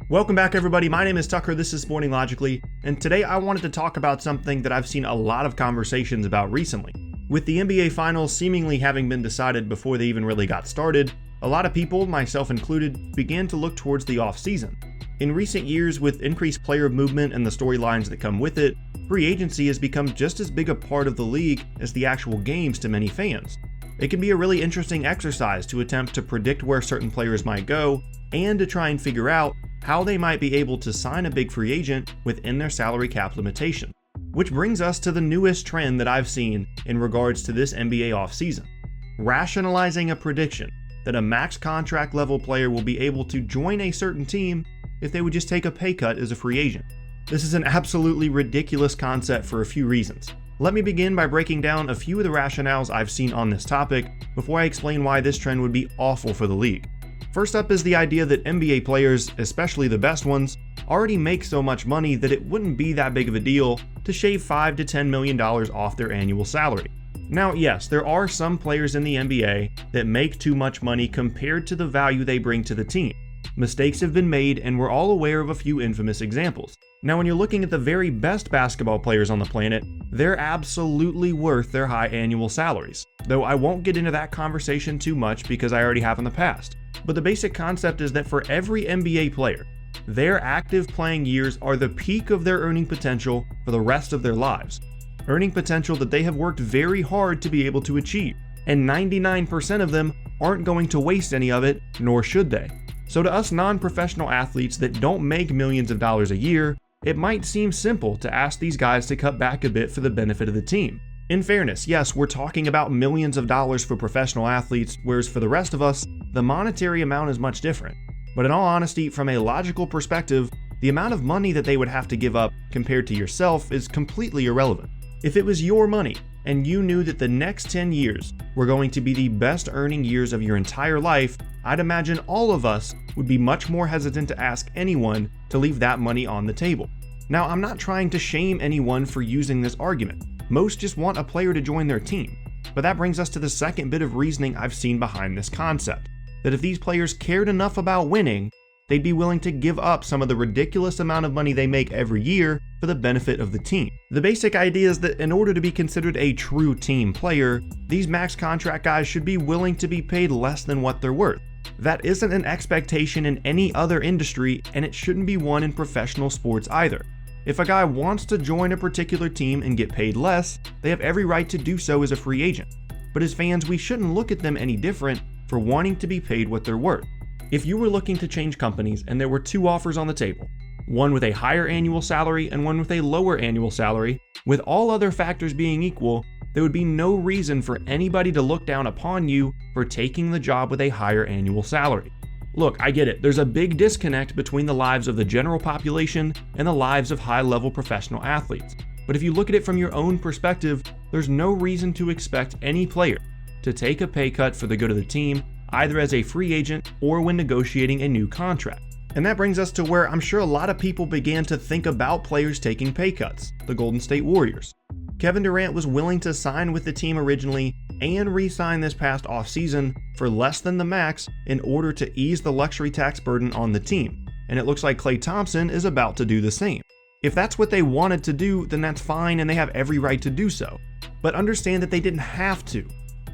Welcome back, everybody. My name is Tucker. This is Sporting Logically, and today I wanted to talk about something that I've seen a lot of conversations about recently. With the NBA Finals seemingly having been decided before they even really got started, a lot of people, myself included, began to look towards the offseason. In recent years, with increased player movement and the storylines that come with it, free agency has become just as big a part of the league as the actual games to many fans. It can be a really interesting exercise to attempt to predict where certain players might go and to try and figure out how they might be able to sign a big free agent within their salary cap limitation. Which brings us to the newest trend that I've seen in regards to this NBA offseason: rationalizing a prediction that a max contract level player will be able to join a certain team if they would just take a pay cut as a free agent. This is an absolutely ridiculous concept for a few reasons. Let me begin by breaking down a few of the rationales I've seen on this topic before I explain why this trend would be awful for the league. First up is the idea that NBA players, especially the best ones, already make so much money that it wouldn't be that big of a deal to shave $5 to $10 million off their annual salary. Now, yes, there are some players in the NBA that make too much money compared to the value they bring to the team. Mistakes have been made, and we're all aware of a few infamous examples. Now, when you're looking at the very best basketball players on the planet, they're absolutely worth their high annual salaries. Though I won't get into that conversation too much because I already have in the past. But the basic concept is that for every NBA player, their active playing years are the peak of their earning potential for the rest of their lives. Earning potential that they have worked very hard to be able to achieve. And 99% of them aren't going to waste any of it, nor should they. So to us non-professional athletes that don't make millions of dollars a year, it might seem simple to ask these guys to cut back a bit for the benefit of the team. In fairness, yes, we're talking about millions of dollars for professional athletes, whereas for the rest of us, the monetary amount is much different. But in all honesty, from a logical perspective, the amount of money that they would have to give up compared to yourself is completely irrelevant. If it was your money, and you knew that the next 10 years were going to be the best earning years of your entire life, I'd imagine all of us would be much more hesitant to ask anyone to leave that money on the table. Now, I'm not trying to shame anyone for using this argument. Most just want a player to join their team. But that brings us to the second bit of reasoning I've seen behind this concept: that if these players cared enough about winning, they'd be willing to give up some of the ridiculous amount of money they make every year for the benefit of the team. The basic idea is that in order to be considered a true team player, these max contract guys should be willing to be paid less than what they're worth. That isn't an expectation in any other industry, and it shouldn't be one in professional sports either. If a guy wants to join a particular team and get paid less, they have every right to do so as a free agent. But as fans, we shouldn't look at them any different for wanting to be paid what they're worth. If you were looking to change companies and there were two offers on the table, one with a higher annual salary and one with a lower annual salary, with all other factors being equal, there would be no reason for anybody to look down upon you for taking the job with a higher annual salary. Look, I get it, there's a big disconnect between the lives of the general population and the lives of high-level professional athletes. But if you look at it from your own perspective, there's no reason to expect any player to take a pay cut for the good of the team, either as a free agent or when negotiating a new contract. And that brings us to where I'm sure a lot of people began to think about players taking pay cuts: the Golden State Warriors. Kevin Durant was willing to sign with the team originally and re-sign this past offseason for less than the max in order to ease the luxury tax burden on the team. And it looks like Klay Thompson is about to do the same. If that's what they wanted to do, then that's fine and they have every right to do so. But understand that they didn't have to.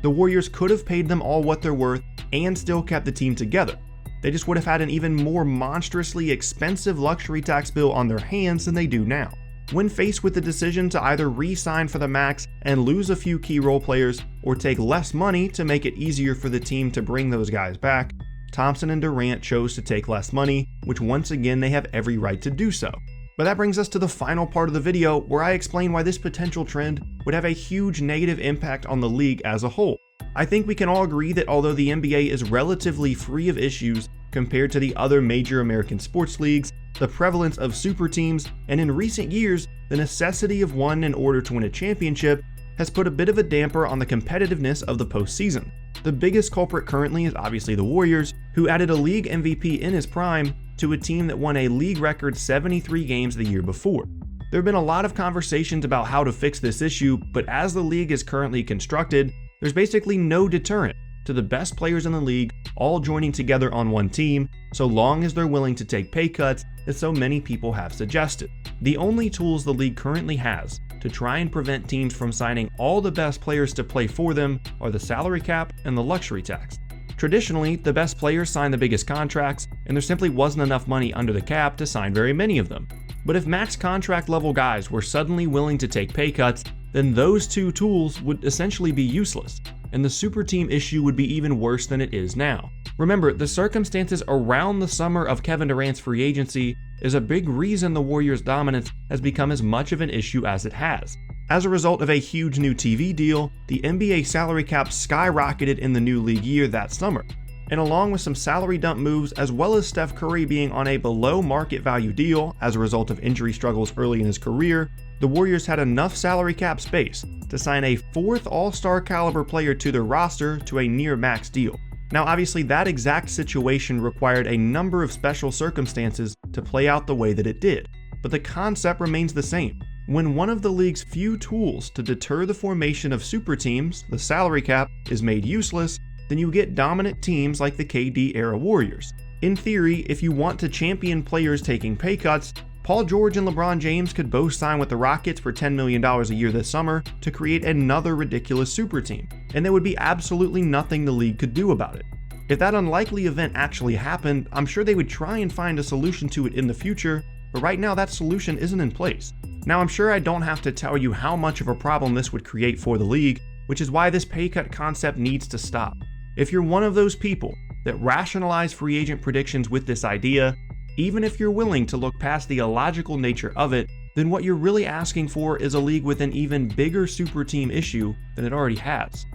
The Warriors could have paid them all what they're worth and still kept the team together. They just would have had an even more monstrously expensive luxury tax bill on their hands than they do now. When faced with the decision to either re-sign for the max and lose a few key role players, or take less money to make it easier for the team to bring those guys back, Thompson and Durant chose to take less money, which once again they have every right to do so. But that brings us to the final part of the video where I explain why this potential trend would have a huge negative impact on the league as a whole. I think we can all agree that although the NBA is relatively free of issues compared to the other major American sports leagues, the prevalence of super teams, and in recent years, the necessity of one in order to win a championship has put a bit of a damper on the competitiveness of the postseason. The biggest culprit currently is obviously the Warriors, who added a league MVP in his prime to a team that won a league record 73 games the year before. There have been a lot of conversations about how to fix this issue, but as the league is currently constructed, there's basically no deterrent to the best players in the league all joining together on one team, so long as they're willing to take pay cuts, as so many people have suggested. The only tools the league currently has to try and prevent teams from signing all the best players to play for them are the salary cap and the luxury tax. Traditionally, the best players sign the biggest contracts, and there simply wasn't enough money under the cap to sign very many of them. But if max contract level guys were suddenly willing to take pay cuts, then those two tools would essentially be useless, and the super team issue would be even worse than it is now. Remember, the circumstances around the summer of Kevin Durant's free agency is a big reason the Warriors' dominance has become as much of an issue as it has. As a result of a huge new TV deal, the NBA salary cap skyrocketed in the new league year that summer. And along with some salary dump moves, as well as Steph Curry being on a below market value deal as a result of injury struggles early in his career, the Warriors had enough salary cap space to sign a fourth all-star caliber player to their roster to a near max deal. Now obviously that exact situation required a number of special circumstances to play out the way that it did, but the concept remains the same. When one of the league's few tools to deter the formation of super teams, the salary cap, is made useless, then you get dominant teams like the KD-era Warriors. In theory, if you want to champion players taking pay cuts, Paul George and LeBron James could both sign with the Rockets for $10 million a year this summer to create another ridiculous super team, and there would be absolutely nothing the league could do about it. If that unlikely event actually happened, I'm sure they would try and find a solution to it in the future, but right now that solution isn't in place. Now I'm sure I don't have to tell you how much of a problem this would create for the league, which is why this pay cut concept needs to stop. If you're one of those people that rationalize free agent predictions with this idea, even if you're willing to look past the illogical nature of it, then what you're really asking for is a league with an even bigger super team issue than it already has.